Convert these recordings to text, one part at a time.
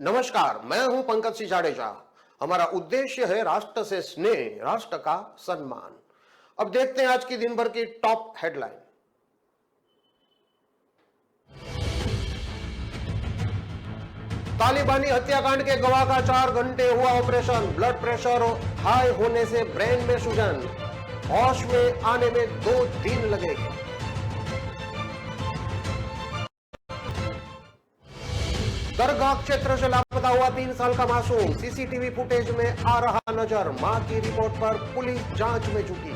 नमस्कार, मैं हूं पंकज सिंह जाडेजा। हमारा उद्देश्य है राष्ट्र से स्नेह, राष्ट्र का सम्मान। अब देखते हैं आज की दिन भर की टॉप हेडलाइन। तालिबानी हत्याकांड के गवाह का 4 घंटे हुआ ऑपरेशन। ब्लड प्रेशर हाई होने से ब्रेन में सूजन, होश में आने में 2 दिन लगे। दरगाह क्षेत्र से लापता हुआ 3 साल का मासूम सीसीटीवी फुटेज में आ रहा नजर। मां की रिपोर्ट पर पुलिस जांच में जुटी।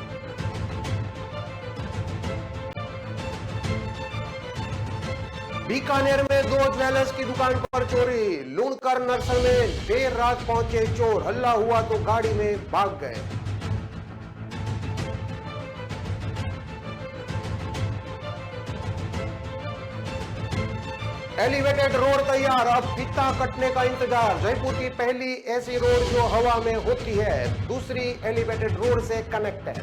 बीकानेर में 2 ज्वेलर्स की दुकान पर चोरी। लूणकर नर्सरी में देर रात पहुंचे चोर। हल्ला हुआ तो गाड़ी में भाग गए। एलिवेटेड रोड तैयार, अब फीता कटने का इंतजार। जयपुर की पहली ऐसी रोड जो हवा में होती है, दूसरी एलिवेटेड रोड से कनेक्ट है।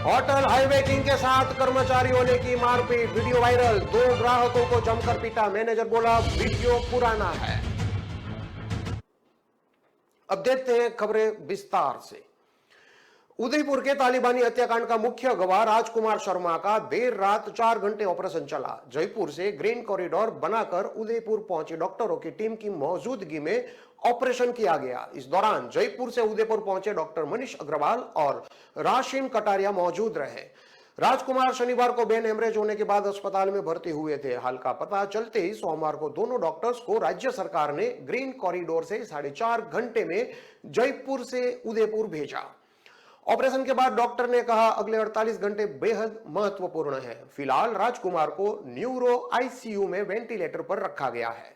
होटल हाईवे किंग के साथ कर्मचारियों ने की मारपीट। वीडियो वायरल, 2 ग्राहकों को जमकर पीटा। मैनेजर बोला वीडियो पुराना है। अब देखते हैं खबरें विस्तार से। उदयपुर के तालिबानी हत्याकांड का मुख्य गवाह राजकुमार शर्मा का देर रात 4 घंटे ऑपरेशन चला। जयपुर से ग्रीन कॉरिडोर बनाकर उदयपुर पहुंची डॉक्टरों की टीम की मौजूदगी में ऑपरेशन किया गया। इस दौरान जयपुर से उदयपुर पहुंचे डॉक्टर मनीष अग्रवाल और राशिम कटारिया मौजूद रहे। राजकुमार शनिवार को ब्रेन हेमरेज होने के बाद अस्पताल में भर्ती हुए थे। हाल का पता चलते ही सोमवार को दोनों डॉक्टर्स को राज्य सरकार ने ग्रीन कॉरिडोर से 4.5 घंटे में जयपुर से उदयपुर भेजा। ऑपरेशन के बाद डॉक्टर ने कहा अगले 48 घंटे बेहद महत्वपूर्ण है। फिलहाल राजकुमार को न्यूरो आईसीयू में वेंटिलेटर पर रखा गया है।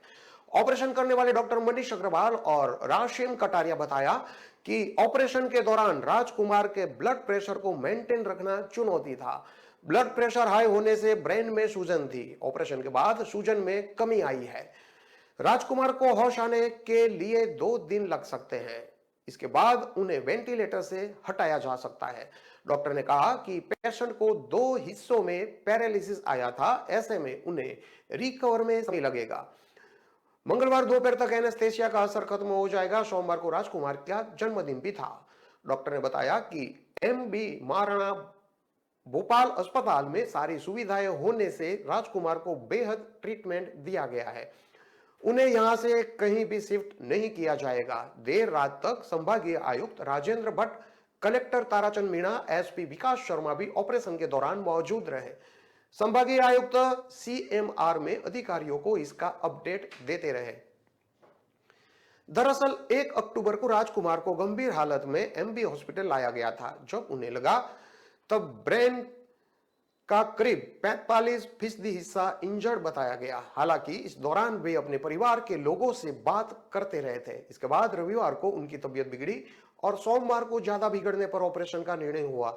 ऑपरेशन करने वाले डॉक्टर मनीष अग्रवाल और राशिम कटारिया बताया कि ऑपरेशन के दौरान राजकुमार के ब्लड प्रेशर को मेंटेन रखना चुनौती था। ब्लड प्रेशर हाई होने से ब्रेन में सूजन थी। ऑपरेशन के बाद सूजन में कमी आई है। राजकुमार को होश आने के लिए 2 दिन लग सकते हैं। इसके बाद उन्हें वेंटिलेटर से हटाया जा सकता है। डॉक्टर ने कहा कि पेशेंट को 2 हिस्सों में पैरालिसिस आया था, ऐसे में उन्हें रिकवर में समय लगेगा। मंगलवार दोपहर तक एनेस्थेसिया का असर खत्म हो जाएगा। सोमवार को राजकुमार का जन्मदिन भी था। डॉक्टर ने बताया कि एमबी महाराणा भोपाल अस्पताल में सारी सुविधाएं होने से राजकुमार को बेहद ट्रीटमेंट दिया गया है। उन्हें यहां से कहीं भी शिफ्ट नहीं किया जाएगा। देर रात तक संभागीय आयुक्त राजेंद्र भट्ट, कलेक्टर ताराचंद मीणा, एसपी विकास शर्मा भी ऑपरेशन के दौरान मौजूद रहे। संभागीय आयुक्त सीएमआर में अधिकारियों को इसका अपडेट देते रहे। दरअसल 1 अक्टूबर को राजकुमार को गंभीर हालत में एमबी हॉस्पिटल लाया गया था। जब उन्हें लगा तब ब्रेन का करीब 45% हिस्सा इंजर्ड बताया गया। हालांकि इस दौरान वे अपने परिवार के लोगों से बात करते रहे थे। इसके बाद रविवार को उनकी तबीयत बिगड़ी और सोमवार को ज्यादा बिगड़ने पर ऑपरेशन का निर्णय हुआ।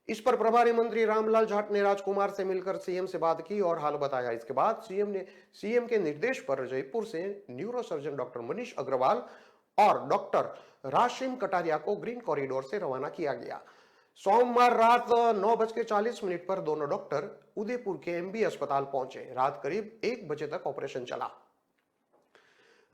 इस पर प्रभारी मंत्री रामलाल जाट ने राजकुमार से मिलकर सीएम से बात की और हाल बताया। इसके बाद सीएम के निर्देश पर जयपुर से neuro surgeon doctor Manish Agrawal और डॉक्टर राशिम कटारिया को ग्रीन कॉरिडोर से रवाना किया गया। सोमवार रात 9:40 पर दोनों डॉक्टर उदयपुर के एमबी अस्पताल पहुंचे। रात करीब 1 बजे तक ऑपरेशन चला।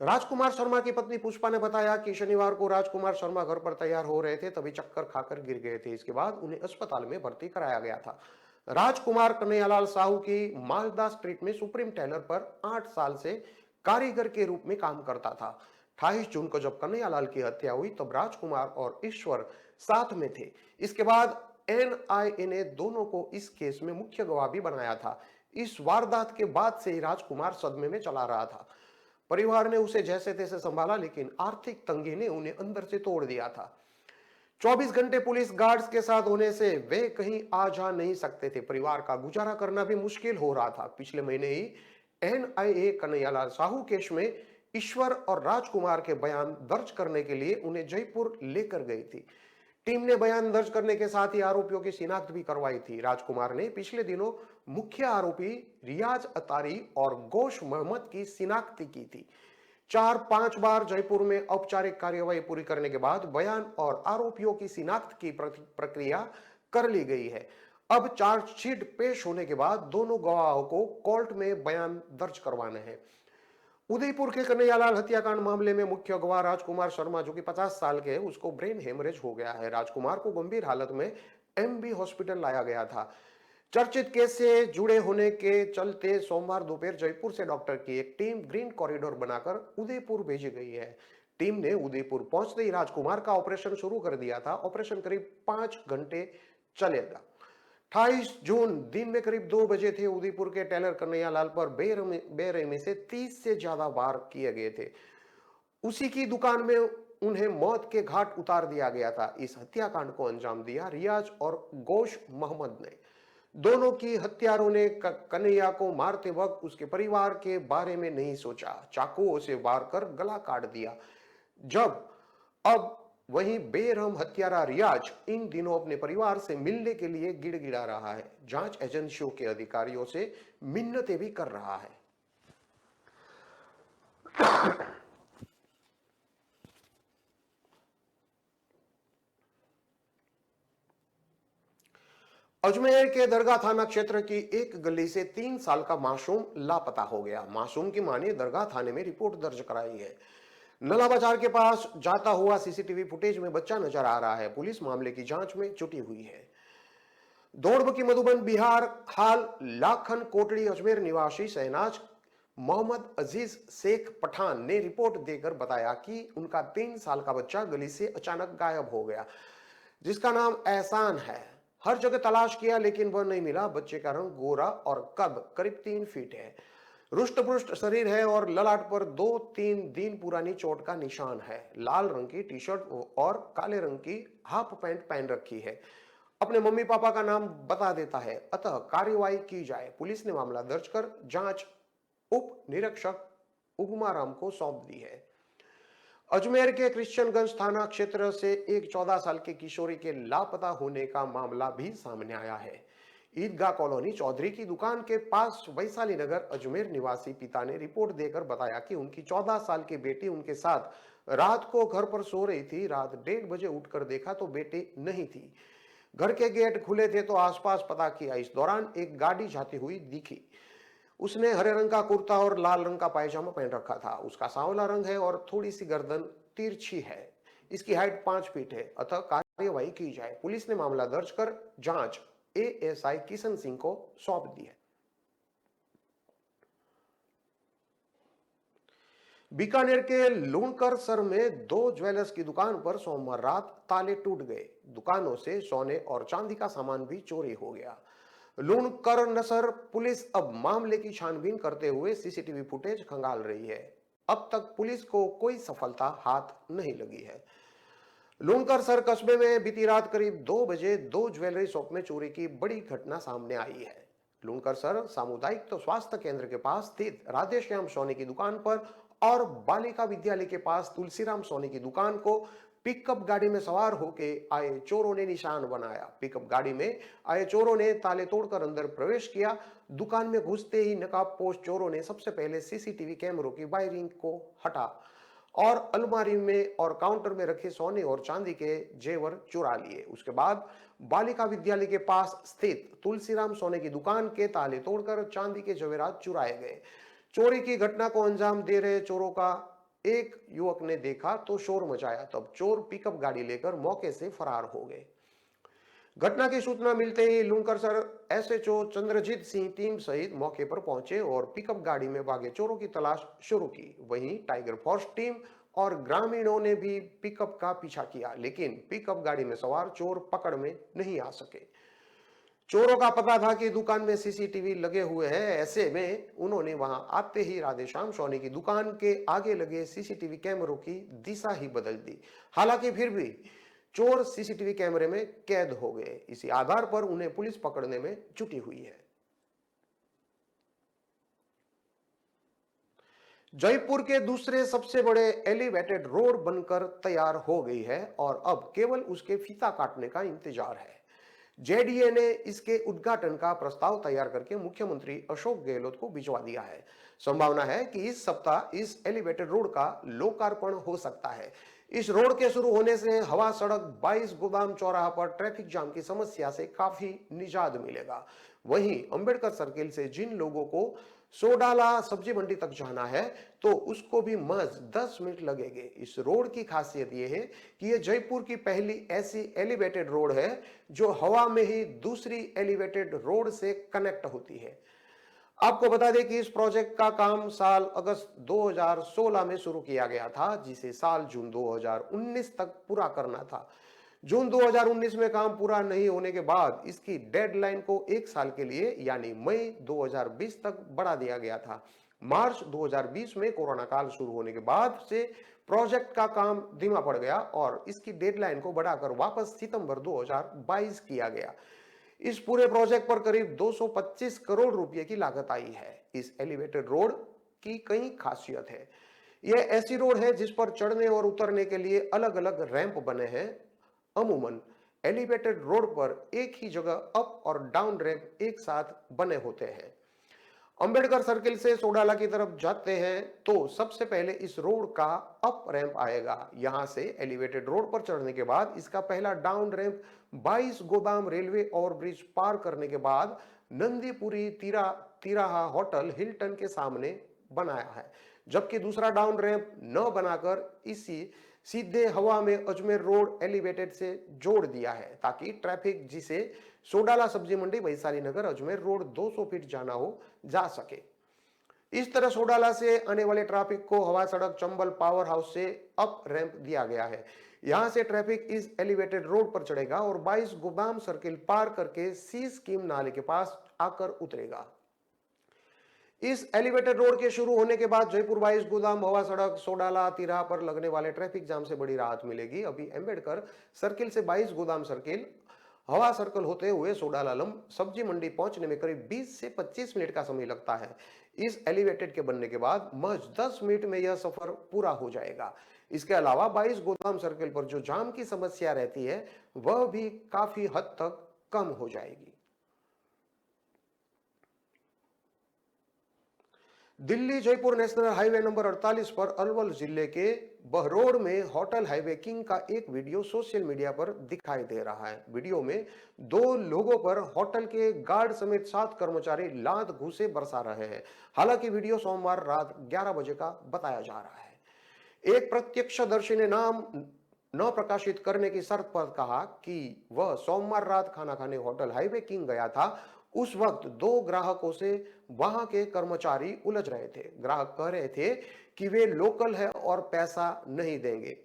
राजकुमार शर्मा की पत्नी पुष्पा ने बताया कि शनिवार को राजकुमार शर्मा घर पर तैयार हो रहे थे, तभी चक्कर खाकर गिर गए थे। इसके बाद उन्हें अस्पताल में भर्ती कराया गया था। राजकुमार कन्हैयालाल साहू की मालदा स्ट्रीट में सुप्रीम टेलर पर 8 साल से कारीगर के रूप में काम करता था। 28 जून को जब कन्हैयालाल की हत्या हुई तब राजकुमार और ईश्वर साथ में थे। इसके बाद एनआईए ने दोनों को इस केस में मुख्य गवाह भी बनाया था। इस वारदात के बाद से ही राजकुमार सदमे में चला रहा था। परिवार ने उसे जैसे तैसे संभाला, लेकिन आर्थिक तंगी ने उन्हें अंदर से तोड़ दिया था। 24 घंटे पुलिस गार्ड्स के साथ होने से वे कहीं आ जा नहीं सकते थे। परिवार का गुजारा करना भी मुश्किल हो रहा था। पिछले महीने ही एनआईए कन्हैयालाल साहू केस में ईश्वर और राजकुमार के बयान दर्ज करने के लिए उन्हें जयपुर लेकर गई थी। टीम ने बयान दर्ज करने के साथ ही आरोपियों की शिनाख्त भी करवाई थी। राजकुमार ने पिछले दिनों मुख्य आरोपी रियाज अतारी और गोश मोहम्मद की शिनाख्त की थी। 4-5 बार जयपुर में औपचारिक कार्यवाही पूरी करने के बाद बयान और आरोपियों की शिनाख्त की प्रक्रिया कर ली गई है। अब चार्जशीट पेश होने के बाद दोनों गवाहों को कोर्ट में बयान दर्ज करवाने हैं। उदयपुर के कन्हैयालाल हत्याकांड मामले में मुख्य गवाह राजकुमार शर्मा, जो कि 50 साल के हैं, उसको ब्रेन हेमरेज हो गया है। राजकुमार को गंभीर हालत में एमबी हॉस्पिटल लाया गया था। चर्चित केस से जुड़े होने के चलते सोमवार दोपहर जयपुर से डॉक्टर की एक टीम ग्रीन कॉरिडोर बनाकर उदयपुर भेजी गई है। टीम ने उदयपुर पहुंचते ही राजकुमार का ऑपरेशन शुरू कर दिया था। ऑपरेशन करीब 5 घंटे चलेगा। 28 जून दिन में करीब 2 बजे थे। उदयपुर के टेलर कन्हैयालाल पर बेरहमी से 30 से ज्यादा वार किए गए थे। उसी की दुकान में उन्हें मौत के घाट उतार दिया गया था। इस हत्याकांड को अंजाम दिया रियाज और गोश मोहम्मद ने। दोनों की हत्यारों ने कन्हैया को मारते वक्त उसके परिवार के बारे में नहीं सोचा। चाकुओं से वार कर गला काट दिया। जब अब वहीं बेरहम हत्यारा रियाज इन दिनों अपने परिवार से मिलने के लिए गिड़गिड़ा रहा है। जांच एजेंसियों के अधिकारियों से मिन्नतें भी कर रहा है। अजमेर के दरगाह थाना क्षेत्र की एक गली से 3 साल का मासूम लापता हो गया। मासूम की मां ने दरगाह थाने में रिपोर्ट दर्ज कराई है। नला बाजार के पास जाता हुआ सीसीटीवी फुटेज में बच्चा नजर आ रहा है। पुलिस मामले की जांच में जुटी हुई है। दौड़बकी मधुबन बिहार हाल लाखन कोटड़ी अजमेर निवासी शहनाज मोहम्मद अजीज शेख पठान ने रिपोर्ट देकर बताया कि उनका 3 साल का बच्चा गली से अचानक गायब हो गया, जिसका नाम एहसान है। हर जगह तलाश किया लेकिन वह नहीं मिला। बच्चे का रंग गोरा और कद करीब 3 फीट है। रुष्ट पुष्ट शरीर है और ललाट पर 2-3 दिन पुरानी चोट का निशान है। लाल रंग की टी शर्ट और काले रंग की हाफ पैंट पहन रखी है। अपने मम्मी पापा का नाम बता देता है, अतः कार्यवाही की जाए। पुलिस ने मामला दर्ज कर जांच उप निरीक्षक उगमाराम को सौंप दी है। अजमेर के क्रिश्चियनगंज थाना क्षेत्र से एक 14 साल की किशोरी के लापता होने का मामला भी सामने आया है। ईदगाह कॉलोनी चौधरी की दुकान के पास वैशाली नगर अजमेर निवासी पिता ने रिपोर्ट देकर बताया कि उनकी 14 साल की बेटी उनके साथ रात को घर पर सो रही थी। रात 1:30 बजे उठकर देखा तो बेटी नहीं थी। घर के गेट खुले थे तो आसपास पता किया। इस दौरान एक गाड़ी जाती हुई दिखी। उसने हरे रंग का कुर्ता और लाल रंग का पायजामा पहन रखा था। उसका सांवला रंग है और थोड़ी सी गर्दन तिरछी है। इसकी हाइट 5 फीट है, अतः कार्यवाही की जाए। पुलिस ने मामला दर्ज कर जांच एएसआई किशन सिंह को सौंप दी है। बीकानेर के लूणकरसर में 2 ज्वेलर्स की दुकान पर सोमवार रात ताले टूट गए। दुकानों से सोने और चांदी का सामान भी चोरी हो गया। लूणकरनसर पुलिस अब मामले की छानबीन करते हुए सीसीटीवी फुटेज खंगाल रही है। अब तक पुलिस को कोई सफलता हाथ नहीं लगी है। लूणकरसर कस्बे में बीती रात करीब 2 बजे 2 ज्वेलरी शॉप में चोरी की बड़ी घटना सामने आई है। लूणकरसर सामुदायिक तो स्वास्थ्य केंद्र के पास स्थित राधेश्याम सोनी की दुकान पर और बालिका विद्यालय के पास तुलसीराम सोनी की दुकान को पिकअप गाड़ी में सवार होके आए चोरों ने निशान बनाया। पिकअप गाड़ी में आए चोरों ने ताले तोड़कर अंदर प्रवेश किया। दुकान में घुसते ही नकाबपोश चोरों ने सबसे पहले सीसीटीवी कैमरों की वायरिंग को हटा और अलमारी में और काउंटर में रखे सोने और चांदी के जेवर चुरा लिए। उसके बाद बालिका विद्यालय के पास स्थित तुलसीराम सोने की दुकान के ताले तोड़कर चांदी के जवेरात चुराए गए। चोरी की घटना को अंजाम दे रहे चोरों का एक युवक ने देखा तो शोर मचाया। तब चोर पिकअप गाड़ी लेकर मौके से फरार हो गए। घटना की सूचना मिलते ही लूणकरसर एसएचओ चंद्रजीत सिंह टीम सहित मौके पर पहुंचे और पिकअप गाड़ी में भागे चोरों की तलाश शुरू की। वहीं टाइगर फोर्स टीम और ग्रामीणों ने भी पिकअप का पीछा किया, लेकिन पिकअप गाड़ी में सवार चोर पकड़ में नहीं आ सके। चोरों का पता था कि दुकान में सीसीटीवी लगे हुए हैं। ऐसे में उन्होंने वहां आते ही राधेश्याम सोनी की दुकान के आगे लगे सीसीटीवी कैमरों की दिशा ही बदल दी। हालांकि फिर भी चोर सीसीटीवी कैमरे में कैद हो गए। इसी आधार पर उन्हें पुलिस पकड़ने में जुटी हुई है। जयपुर के दूसरे सबसे बड़े एलिवेटेड रोड बनकर तैयार हो गई है और अब केवल उसके फीता काटने का इंतजार है। जेडीए ने इसके उद्घाटन का प्रस्ताव तैयार करके मुख्यमंत्री अशोक गहलोत को भिजवा दिया है। संभावना है कि इस सप्ताह इस एलिवेटेड रोड का लोकार्पण हो सकता है। इस रोड के शुरू होने से हवा सड़क 22 गोदाम चौराहा पर ट्रैफिक जाम की समस्या से काफी निजात मिलेगा। वहीं अंबेडकर सर्किल से जिन लोगों को सोडाला सब्जी मंडी तक जाना है तो उसको भी महज 10 मिनट लगेंगे। इस रोड की खासियत यह है कि यह जयपुर की पहली ऐसी एलिवेटेड रोड है जो हवा में ही दूसरी एलिवेटेड रोड से कनेक्ट होती है। आपको बता दें कि इस प्रोजेक्ट का काम साल अगस्त 2016 में शुरू किया गया था, जिसे साल जून 2019 तक पूरा करना था। जून 2019 में काम पूरा नहीं होने के बाद इसकी डेडलाइन को 1 साल के लिए यानी मई 2020 तक बढ़ा दिया गया था। मार्च 2020 में कोरोना काल शुरू होने के बाद से प्रोजेक्ट का काम धीमा पड़ गया और इसकी डेडलाइन को बढ़ाकर वापस सितंबर 2022 किया गया। इस पूरे प्रोजेक्ट पर करीब 225 करोड़ रुपए की लागत आई है। इस एलिवेटेड रोड की कई खासियत है। यह ऐसी रोड है जिस पर चढ़ने और उतरने के लिए अलग अलग रैंप बने हैं। अमूमन एलिवेटेड रोड पर एक ही जगह अप और डाउन रैंप एक साथ बने होते हैं। अंबेडकर सर्किल से सोडाला की तरफ जाते हैं तो सबसे पहले इस रोड का अप रैंप आएगा। यहां से एलिवेटेड रोड पर चढ़ने के बाद इसका पहला डाउन रैंप 22 गोदाम रेलवे ओवरब्रिज पार करने के बाद नंदीपुरी तिराहा होटल हिल्टन के सामने बनाया है, जबकि दूसरा डाउन रैंप न बनाकर इसी सीधे हवा में अजमेर रोड एलिवेटेड से जोड़ दिया है ताकि ट्रैफिक जिसे सोडाला सब्जी मंडी वैशाली नगर अजमेर रोड 200 फीट जाना हो जा सके। इस तरह सोडाला से आने वाले ट्रैफिक को हवा सड़क चंबल पावर हाउस से अप रैंप दिया गया है। यहां से ट्रैफिक इस एलिवेटेड रोड पर चढ़ेगा और 22 गोदाम सर्किल पार करके सी स्कीम नाले के पास आकर उतरेगा। इस एलिवेटेड रोड के शुरू होने के बाद जयपुर 22 गोदाम हवा सड़क सोडाला तिराहा पर लगने वाले ट्रैफिक जाम से बड़ी राहत मिलेगी। अभी अंबेडकर सर्किल से 22 गोदाम सर्किल हवा सर्कल होते हुए सोडाला सब्जी मंडी पहुंचने में करीब 20 से 25 मिनट का समय लगता है। इस एलिवेटेड के बनने के बाद महज 10 मिनट में यह सफर पूरा हो जाएगा। इसके अलावा 22 गोदाम सर्किल पर जो जाम की समस्या रहती है वह भी काफी हद तक कम हो जाएगी। Delhi Jaipur national highway number 48 पर अलवर जिले के बहरोड में होटल हाईवे किंग का एक वीडियो सोशल मीडिया पर दिखाई दे रहा है। वीडियो में 2 लोगों पर होटल के गार्ड समेत 7 कर्मचारी लात घूंसे बरसा रहे हैं। हालांकि वीडियो सोमवार रात 11 बजे का बताया जा रहा है। एक प्रत्यक्षदर्शी ने नाम न प्रकाशित करने की शर्त पर कहा कि वह सोमवार रात खाना खाने होटल हाईवे किंग गया था। उस वक्त 2 ग्राहकों से वहां के कर्मचारी उलझ रहे थे। ग्राहक कह रहे थे कि वे लोकल है और पैसा नहीं देंगे।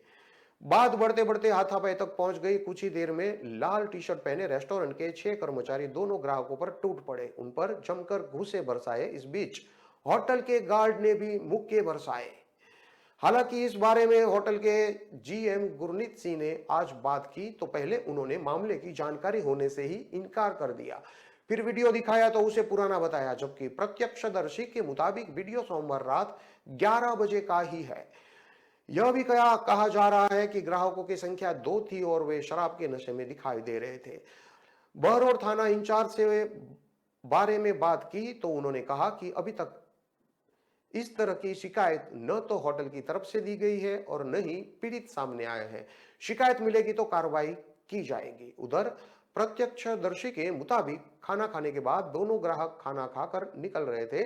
बात बढ़ते बढ़ते हाथापाई तक पहुंच गई। कुछ ही देर में लाल टी शर्ट पहने रेस्टोरेंट के 6 कर्मचारी दोनों ग्राहकों पर टूट पड़े, उन पर जमकर घूंसे बरसाए। इस बीच होटल के गार्ड ने भी मुक्के बरसाए। हालांकि इस बारे में होटल के जीएम गुरनीत सिंह ने आज बात की तो पहले उन्होंने मामले की जानकारी होने से ही इनकार कर दिया। फिर वीडियो दिखाया तो उसे पुराना बताया, जबकि प्रत्यक्षदर्शी के मुताबिक वीडियो सोमवार रात 11 बजे का ही है। यह भी कहा जा रहा है कि ग्राहकों की संख्या 2 थी और वे शराब के नशे में दिखाई दे रहे थे। बहरोड थाना इंचार्ज से बारे में बात की तो उन्होंने कहा कि अभी तक इस तरह की शिकायत न तो होटल की तरफ से दी गई है और न ही पीड़ित सामने आए हैं। शिकायत मिलेगी तो कार्रवाई की जाएगी। उधर प्रत्यक्षदर्शी के मुताबिक खाना खाने के बाद दोनों ग्राहक खाना खाकर निकल रहे थे।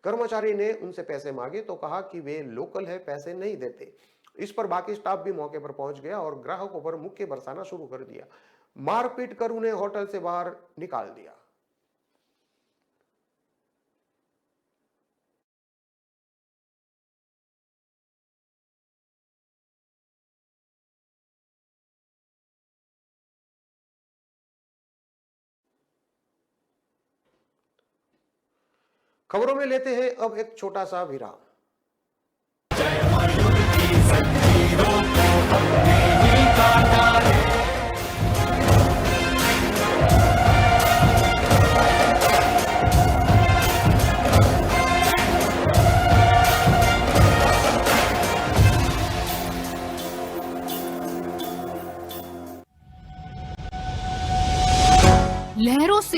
कर्मचारी ने उनसे पैसे मांगे तो कहा कि वे लोकल है, पैसे नहीं देते। इस पर बाकी स्टाफ भी मौके पर पहुंच गया और ग्राहकों पर मुक्के बरसाना शुरू कर दिया। मारपीट कर उन्हें होटल से बाहर निकाल दिया। खबरों में लेते हैं अब एक छोटा सा विराम।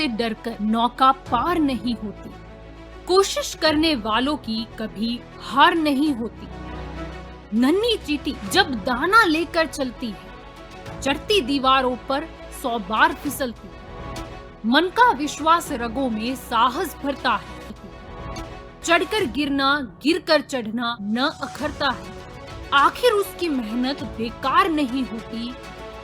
से डरकर नौका पार नहीं होती। कोशिश करने वालों की कभी हार नहीं होती। नन्ही चींटी जब दाना लेकर चलती है, चढ़ती दीवारों पर 100 बार फिसलती है। मन का विश्वास रगों में साहस भरता है। चढ़कर गिरना, गिरकर चढ़ना न अखरता है। आखिर उसकी मेहनत बेकार नहीं होती।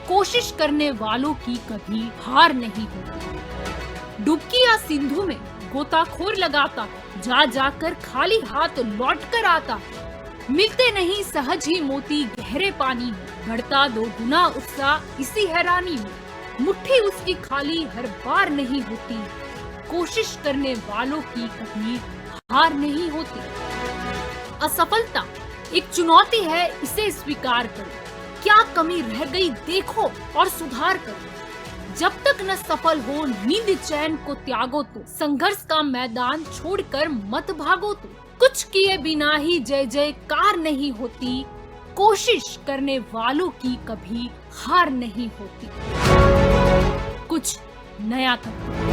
कोशिश करने वालों की कभी हार नहीं होती। डुबकी या सिंधु में गोताखोर लगाता है, जा जाकर खाली हाथ लौट कर आता है। मिलते नहीं सहज ही मोती गहरे पानी में, बढ़ता 2 गुना उत्साह इसी हैरानी में। मुट्ठी उसकी खाली हर बार नहीं होती। कोशिश करने वालों की कभी हार नहीं होती। असफलता एक चुनौती है, इसे स्वीकार करो। क्या कमी रह गई देखो और सुधार करो। जब तक न सफल हो नींद चैन को त्यागो तो, संघर्ष का मैदान छोड़कर मत भागो तो। कुछ किए बिना ही जय जयकार नहीं होती। कोशिश करने वालों की कभी हार नहीं होती। कुछ नया करो।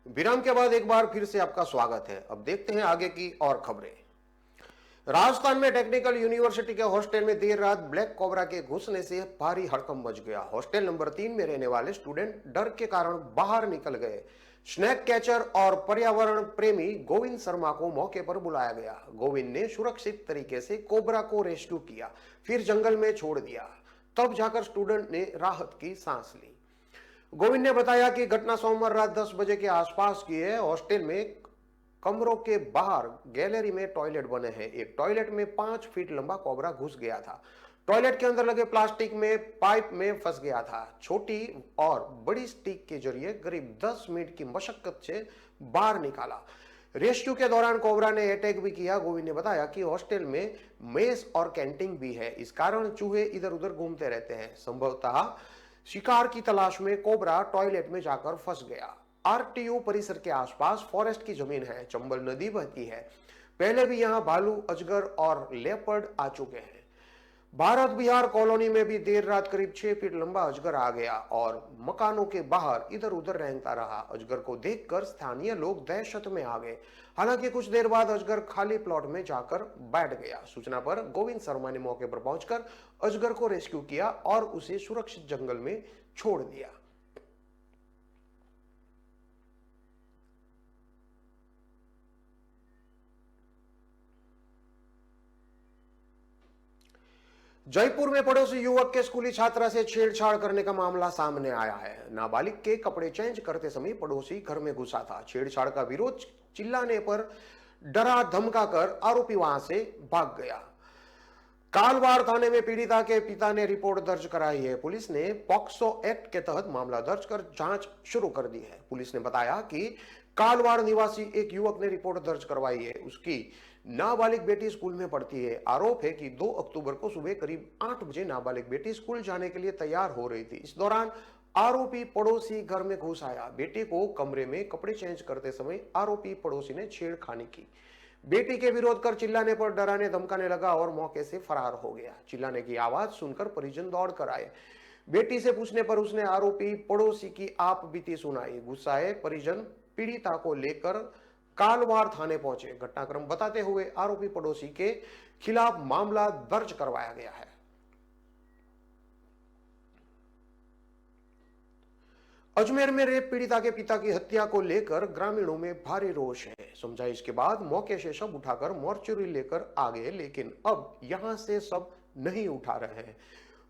विराम के बाद एक बार फिर से आपका स्वागत है। अब देखते हैं आगे की और खबरें। राजस्थान में टेक्निकल यूनिवर्सिटी के हॉस्टल में देर रात ब्लैक कोबरा के घुसने से भारी हड़कंप मच गया। हॉस्टल नंबर 3 में रहने वाले स्टूडेंट डर के कारण बाहर निकल गए। स्नैक कैचर और पर्यावरण प्रेमी गोविंद शर्मा को मौके पर बुलाया गया। गोविंद ने सुरक्षित तरीके से कोबरा को रेस्क्यू किया, फिर जंगल में छोड़ दिया। तब जाकर स्टूडेंट ने राहत की सांस ली। गोविंद ने बताया कि घटना सोमवार रात 10 बजे के आसपास की है। हॉस्टल में कमरों के बाहर गैलरी में टॉयलेट बने हैं। एक टॉयलेट में 5 फीट लंबा कोबरा घुस गया था। टॉयलेट के अंदर लगे प्लास्टिक में पाइप में फंस गया था। छोटी और बड़ी स्टिक के जरिए करीब 10 मिनट की मशक्कत से बाहर निकाला। रेस्क्यू के दौरान कोबरा ने अटैक भी किया। गोविंद ने बताया कि हॉस्टल में मेस और कैंटीन भी है, इस कारण चूहे इधर उधर घूमते रहते हैं। संभवतः शिकार की तलाश में कोबरा टॉयलेट में जाकर फंस गया। आरटीयू परिसर के आसपास फॉरेस्ट की जमीन है, चंबल नदी बहती है। पहले भी यहां भालू, अजगर और लेपर्ड आ चुके हैं। भारत बिहार कॉलोनी में भी देर रात करीब 6 फीट लंबा अजगर आ गया और मकानों के बाहर इधर उधर रेंगता रहा। अजगर को देखकर स्थानीय लोग दहशत में आ गए। हालांकि कुछ देर बाद अजगर खाली प्लॉट में जाकर बैठ गया। सूचना पर गोविंद शर्मा ने मौके पर पहुंचकर अजगर को रेस्क्यू किया और उसे सुरक्षित जंगल में छोड़ दिया। जयपुर में पड़ोसी युवक के स्कूली छात्रा से छेड़छाड़ करने का मामला सामने आया है। नाबालिग के कपड़े चेंज करते समय पड़ोसी घर में घुसा था। छेड़छाड़ का विरोध चिल्लाने पर डरा धमकाकर आरोपी वहां से भाग गया। कालवाड़ थाने में पीड़िता के पिता ने रिपोर्ट दर्ज कराई है। पुलिस ने पॉक्सो एक्ट के तहत मामला दर्ज कर जांच शुरू कर दी है। पुलिस ने बताया कि कालवाड़ निवासी एक युवक ने रिपोर्ट दर्ज करवाई है। उसकी नाबालिग बेटी स्कूल में पढ़ती है। आरोप है कि 2 अक्टूबर को सुबह करीब 8 बजे नाबालिग बेटी स्कूल जाने के लिए तैयार हो रही थी। इस दौरान आरोपी पड़ोसी घर में घुस आया। बेटी को कमरे में कपड़े चेंज करते समय आरोपी पड़ोसी ने छेड़खानी की। बेटी के विरोध कर चिल्लाने पर डराने धमकाने लगा और मौके से फरार हो गया। चिल्लाने की आवाज सुनकर परिजन दौड़ कर आए। बेटी से पूछने पर उसने आरोपी पड़ोसी की आप बीती सुनाई। गुस्साए परिजन पीड़िता को लेकर कालवाड़ थाने पहुंचे। घटनाक्रम बताते हुए आरोपी पड़ोसी के खिलाफ मामला दर्ज करवाया गया है। अजमेर में रेप पीड़िता के पिता की हत्या को लेकर ग्रामीणों में भारी रोष है। समझाइश के बाद मौके से शव उठाकर मोर्चरी लेकर आ गए, लेकिन अब यहां से सब नहीं उठा रहे हैं।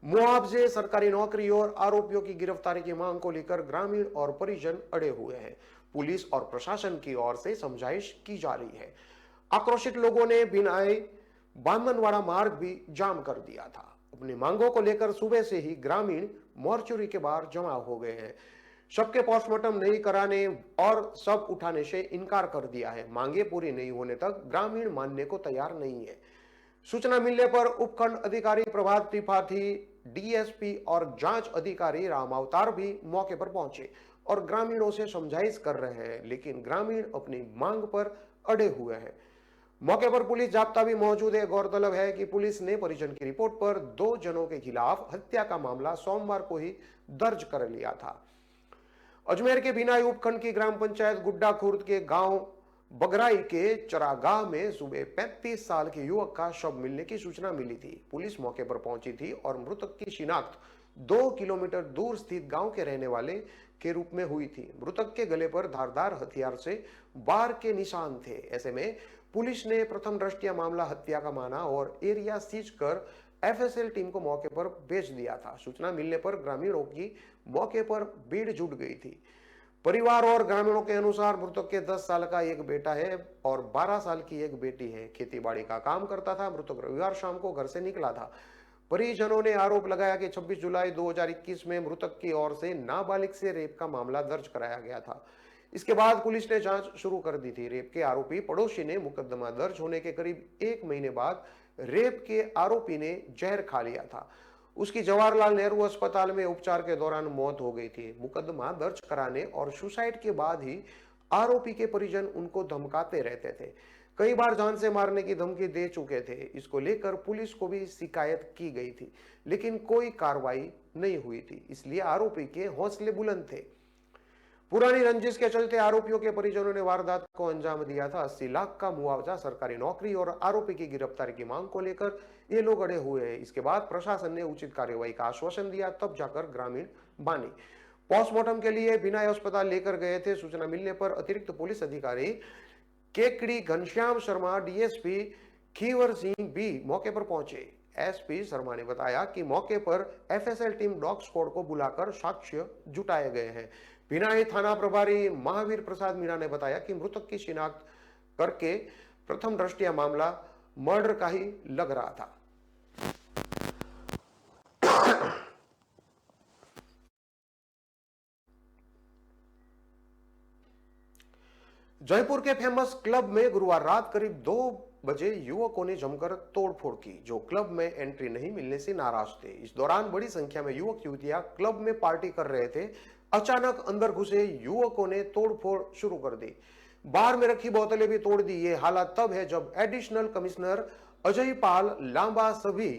मुआवजे, सरकारी नौकरी और आरोपियों की गिरफ्तारी की मांग को लेकर ग्रामीण और परिजन अड़े हुए हैं। पुलिस और प्रशासन की ओर से समझाइश की जा रही है। आक्रोशित लोगों ने बिनाई बामनवाड़ा मार्ग भी जाम कर दिया था। अपनी मांगों को लेकर सुबह से ही ग्रामीण मोर्चरी के बाहर जमा हो गए हैं। सबके पोस्टमार्टम नहीं कराने और सब उठाने से इनकार कर दिया है। मांगे पूरी नहीं होने तक ग्रामीण मानने को तैयार नहीं है। सूचना मिलने पर उपखंड अधिकारी प्रभात त्रिपाठी, डीएसपी और जांच अधिकारी राम अवतार भी मौके पर पहुंचे। और ग्रामीणों से समझाइश कर रहे हैं, लेकिन ग्रामीण अपनी मांग पर अड़े हुए हैं। मौके पर पुलिस जाब्ता भी मौजूद है। गौरतलब है कि पुलिस ने परिजन की रिपोर्ट पर 2 जनों के खिलाफ हत्या का मामला सोमवार को ही दर्ज कर लिया था। अजमेर के बिनाई उपखंड की ग्राम पंचायत गुड्डा खुर्द के गांव बगराई के चरागाह में सुबह 35 साल के युवक का शव मिलने की सूचना मिली थी। पुलिस मौके पर पहुंची थी और मृतक की शिनाख्त 2 किलोमीटर दूर स्थित गांव के रहने वाले के रूप में हुई थी। मृतक के गले पर धारदार हथियार से वार के निशान थे। ऐसे में पुलिस ने प्रथम दृष्टया मामला हत्या का माना और एरिया सीज कर एफएसएल टीम को मौके पर भेज दिया था। सूचना मिलने पर ग्रामीणों की मौके पर भीड़ जुट गई थी। परिवार और ग्रामीणों के अनुसार मृतक के 10 साल का एक बेटा है और 12 साल की एक बेटी है। खेतीबाड़ी का काम करता था। मृतक रविवार शाम को घर से निकला था। परिजनों ने आरोप लगाया कि 26 जुलाई 2021 में मृतक की ओर से नाबालिग से रेप का मामला दर्ज कराया गया था। इसके बाद पुलिस ने जांच शुरू कर दी थी। रेप के आरोपी पड़ोसी ने मुकदमा दर्ज होने के करीब 1 महीने बाद रेप के आरोपी ने जहर खा लिया था। उसकी जवाहरलाल नेहरू अस्पताल में उपचार के दौरान मौत हो गई थी। मुकदमा दर्ज कराने और सुसाइड के बाद ही आरोपी के परिजन उनको धमकाते रहते थे। कई बार जान से मारने की धमकी दे चुके थे। इसको लेकर पुलिस को भी शिकायत की गई थी, लेकिन कोई कार्रवाई नहीं हुई थी। इसलिए आरोपी के हौसले बुलंद थे। पुरानी रंजिश के चलते आरोपियों के परिजनों ने वारदात को अंजाम दिया था। 80 लाख का मुआवजा, सरकारी नौकरी और आरोपी की गिरफ्तारी की मांग को लेकर ये लोग अड़े हुए हैं। इसके बाद प्रशासन ने उचित कार्यवाही का आश्वासन दिया, तब जाकर ग्रामीण बानी पोस्टमार्टम के लिए बिनाई अस्पताल लेकर गए थे। सूचना मिलने पर अतिरिक्त पुलिस अधिकारी केकड़ी घनश्याम शर्मा, डीएसपी खीवर सिंह भी मौके पर पहुंचे। एसपी शर्मा ने बताया कि मौके पर एफएसएल टीम डॉग स्क्वाड को बुलाकर साक्ष्य जुटाए गए हैं। बिनाई थाना प्रभारी महावीर प्रसाद मीणा ने बताया कि मृतक की शिनाख्त करके प्रथम दृष्टया मामला मर्डर का ही लग रहा था। जयपुर के फेमस क्लब में गुरुवार रात करीब 2 बजे युवकों ने जमकर तोड़फोड़ की, जो क्लब में एंट्री नहीं मिलने से नाराज थे। इस दौरान बड़ी संख्या में युवक युवतियां क्लब में पार्टी कर रहे थे। अचानक अंदर घुसे युवकों ने तोड़फोड़ शुरू कर दी। बार में रखी बोतलें भी तोड़ दी। ये हालात तब है जब एडिशनल कमिश्नर अजय पाल लांबा सभी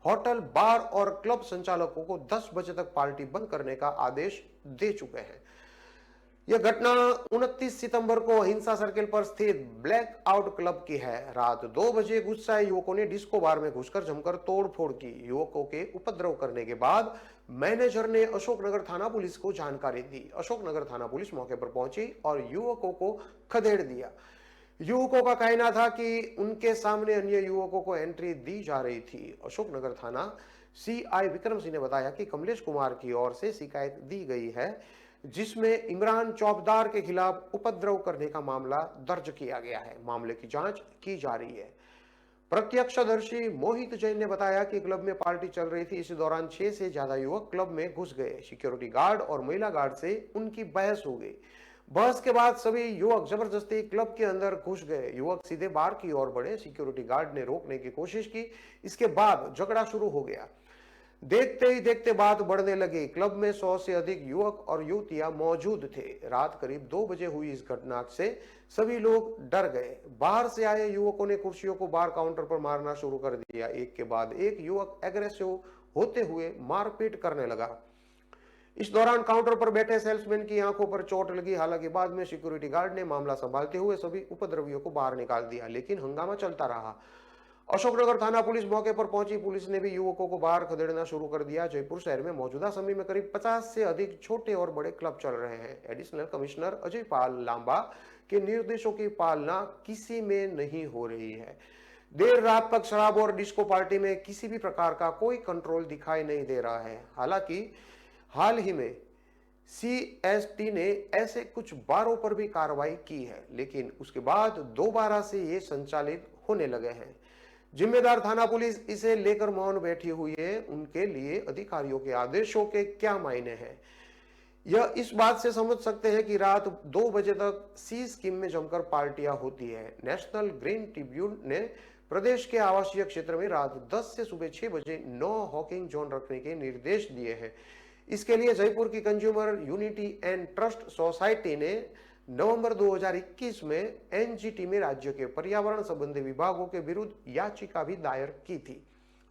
होटल, बार और क्लब संचालकों को 10 बजे तक पार्टी बंद करने का आदेश दे चुके हैं। यह घटना 29 सितंबर को अहिंसा सर्किल पर स्थित ब्लैक आउट क्लब की है। रात 2 बजे गुस्साए युवकों ने डिस्को बार में घुसकर जमकर तोड़फोड़ की। युवकों के उपद्रव करने के बाद मैनेजर ने अशोकनगर थाना पुलिस को जानकारी दी। अशोकनगर थाना पुलिस मौके पर पहुंची और युवकों को खदेड़ दिया। युवकों का कहना था कि उनके सामने अन्य युवकों को एंट्री दी जा रही थी। अशोकनगर थाना सीआई विक्रम सिंह ने बताया कि कमलेश कुमार की ओर से शिकायत दी गई है, जिसमें इमरान चौबदार के खिलाफ उपद्रव करने का मामला दर्ज किया गया है। मामले की जांच की जा रही है। प्रत्यक्षदर्शी मोहित जैन ने बताया कि क्लब में पार्टी चल रही थी। इसी दौरान 6 से ज्यादा युवक क्लब में घुस गए। सिक्योरिटी गार्ड और महिला गार्ड से उनकी बहस हो गई। बहस के बाद सभी युवक जबरदस्ती क्लब के अंदर घुस गए। युवक सीधे बार की ओर बढ़े। सिक्योरिटी गार्ड ने रोकने की कोशिश की। इसके बाद झगड़ा शुरू हो गया। देखते ही देखते बात बढ़ने लगी। क्लब में 100 से अधिक युवक और युवतियां मौजूद थे। रात करीब 2 बजे हुई इस घटना से सभी लोग डर गए। बाहर से आए युवकों ने कुर्सियों को बार काउंटर पर मारना शुरू कर दिया। एक के बाद एक युवक एग्रेसिव होते हुए मारपीट करने लगा। इस दौरान काउंटर पर बैठे सेल्समैन की आंखों पर चोट लगी। हालांकि बाद में सिक्योरिटी गार्ड ने मामला संभालते हुए सभी उपद्रवियों को बाहर निकाल दिया, लेकिन हंगामा चलता रहा। अशोकनगर थाना पुलिस मौके पर पहुंची। पुलिस ने भी युवकों को बाहर खदेड़ना शुरू कर दिया। जयपुर शहर में मौजूदा समय में करीब 50 से अधिक छोटे और बड़े क्लब चल रहे हैं। एडिशनल कमिश्नर अजय पाल लांबा के निर्देशों की पालना किसी में नहीं हो रही है। देर रात तक शराब और डिस्को पार्टी में किसी भी प्रकार का कोई कंट्रोल दिखाई नहीं दे रहा है। हालांकि हाल ही में सीएसटी ने ऐसे कुछ बारों पर भी कार्रवाई की है, लेकिन उसके बाद दोबारा से ये संचालित होने लगे हैं। जिम्मेदार थाना पुलिस इसे लेकर मौन बैठी हुई है। उनके लिए अधिकारियों के आदेशों के क्या मायने हैं, यह इस बात से समझ सकते हैं कि रात 2 बजे तक सी स्कीम में जमकर पार्टियां होती है। नेशनल ग्रीन ट्रिब्यून ने प्रदेश के आवासीय क्षेत्र में रात 10 से सुबह 6 बजे नो हॉकिंग जोन रखने के निर्देश दिए हैं। इसके लिए जयपुर की consumer unity and trust society ने नवंबर 2021 में एनजीटी में राज्य के पर्यावरण संबंधी विभागों के विरुद्ध याचिका भी दायर की थी।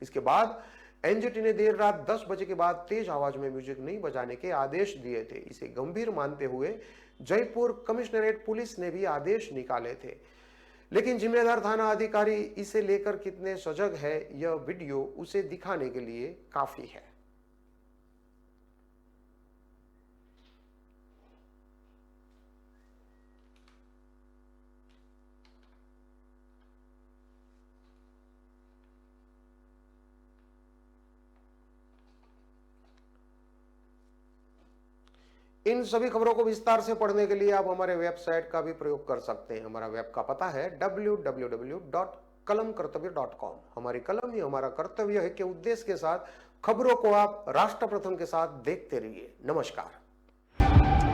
इसके बाद एनजीटी ने देर रात 10 बजे के बाद तेज आवाज में म्यूजिक नहीं बजाने के आदेश दिए थे। इसे गंभीर मानते हुए जयपुर कमिश्नरेट पुलिस ने भी आदेश निकाले थे, लेकिन जिम्मेदार थाना अधिकारी इसे लेकर कितने सजग है यह वीडियो उसे दिखाने के लिए काफी है। इन सभी खबरों को विस्तार से पढ़ने के लिए आप हमारे वेबसाइट का भी प्रयोग कर सकते हैं। हमारा वेब का पता है www.kalamkartavya.com। हमारी कलम ही हमारा कर्तव्य है के उद्देश्य के साथ खबरों को आप राष्ट्र प्रथम के साथ देखते रहिए। नमस्कार।